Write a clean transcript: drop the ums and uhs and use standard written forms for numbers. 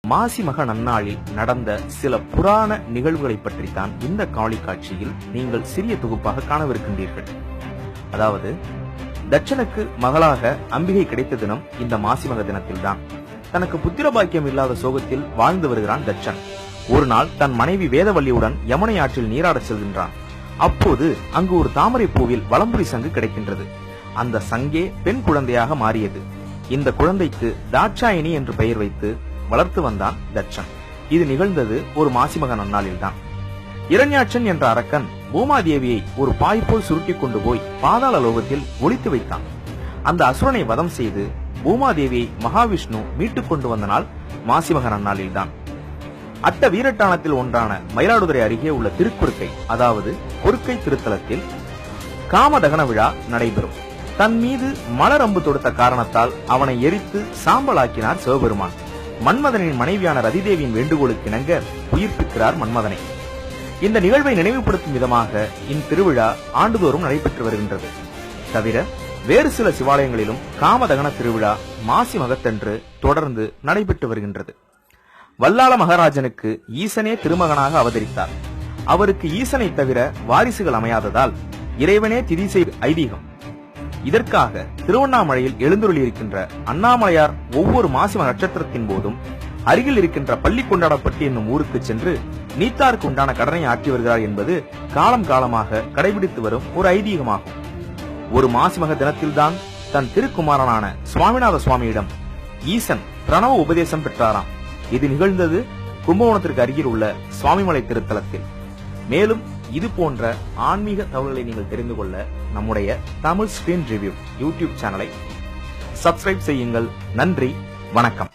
மாசி மக நன்னாளில் நடந்த சில புராண நிகழ்வுகளை பற்றித்தான் இந்த காணொளி காட்சியில் நீங்கள் சிறிய தொகுப்பாக காணவிருக்கின்றீர்கள். அதாவது, தட்சனுக்கு மகளாக அம்பிகை கிடைத்த தினம் இந்த மாசி மக தினத்தில்தான். தனக்கு புத்திர பாக்கியம் இல்லாத சோகத்தில் வாழ்ந்து வருகிறான் தட்சன். ஒரு நாள் தன் மனைவி வேதவல்லியுடன் யமுனை ஆற்றில் நீராடச் செல்கின்றான். அப்போது அங்கு ஒரு தாமரை பூவில் வலம்புரி சங்கு கிடைக்கின்றது. அந்த சங்கே பெண் குழந்தையாக மாறியது. இந்த குழந்தைக்கு தாட்சாயினி என்று பெயர் வைத்து வளர்த்து வந்தான் தட்சன். இது நிகழ்ந்தது ஒரு மாசிமக நன்னாளில் தான். இரண்யாட்சன் என்ற அரக்கன் பூமாதேவியை ஒரு பாய் போல் சுருட்டி கொண்டு போய் பாதாள லோகத்தில் ஒளித்து வைத்தான். அந்த அசுரனை வதம் செய்து பூமாதேவியை மகாவிஷ்ணு மீட்டுக் கொண்டு வந்த நாள் மாசிமக நன்னாளில் தான். அட்ட வீரட்டானத்தில் ஒன்றான மயிலாடுதுறை அருகே உள்ள திருக்குறுக்கை, அதாவது கொருக்கை திருத்தலத்தில் காமதகன விழா நடைபெறும். தன் மீது மலர் அம்பு தொடுத்த காரணத்தால் அவனை எரித்து சாம்பலாக்கினார் சிவபெருமான். மன்மதனின் மனைவியான ரதிதேவியின் வேண்டுகோளுக்கு இணங்க உயிர்ப்பிக்கிறார் மன்மதனை. இந்த நிகழ்வை நினைவுபடுத்தும் விதமாக இத்திருவிழா ஆண்டுதோறும் நடைபெற்று வருகின்றது. தவிர வேறு சில சிவாலயங்களிலும் காமதகன திருவிழா மாசி மகத்தன்று தொடர்ந்து நடைபெற்று வருகின்றது. வல்லாள மகாராஜனுக்கு ஈசனே திருமகனாக அவதரித்தார். அவருக்கு ஈசனை தவிர வாரிசுகள் அமையாததால் இறைவனே திதி செய்த ஐதீகம். இதற்காக திருவண்ணாமலையில் எழுந்துருளி இருக்கின்ற அண்ணாமலையார் ஒவ்வொரு மாசி நட்சத்திரத்தின் போதும் அருகில் இருக்கின்ற பள்ளி கொண்டாடப்பட்டு என்னும் ஊருக்கு சென்று நீத்தாருக்கு உண்டான கடனை ஆற்றி வருகிறார் என்பது காலம் காலமாக கடைபிடித்து வரும் ஒரு ஐதீகமாகும். ஒரு மாசிமக தினத்தில்தான் தன் திருக்குமாரனான சுவாமிநாத சுவாமியிடம் ஈசன் பிரணவ உபதேசம் பெற்றாராம். இது நிகழ்ந்தது கும்பகோணத்திற்கு அருகில் உள்ள சுவாமிமலை திருத்தலத்தில். மேலும் இது போன்ற ஆன்மீக தகவல்களை நீங்கள் தெரிந்து கொள்ள நம்முடைய தமிழ் ஸ்கிரீன் ரிவ்யூ யூடியூப் சேனலை சப்ஸ்கிரைப் செய்யுங்கள். நன்றி, வணக்கம்.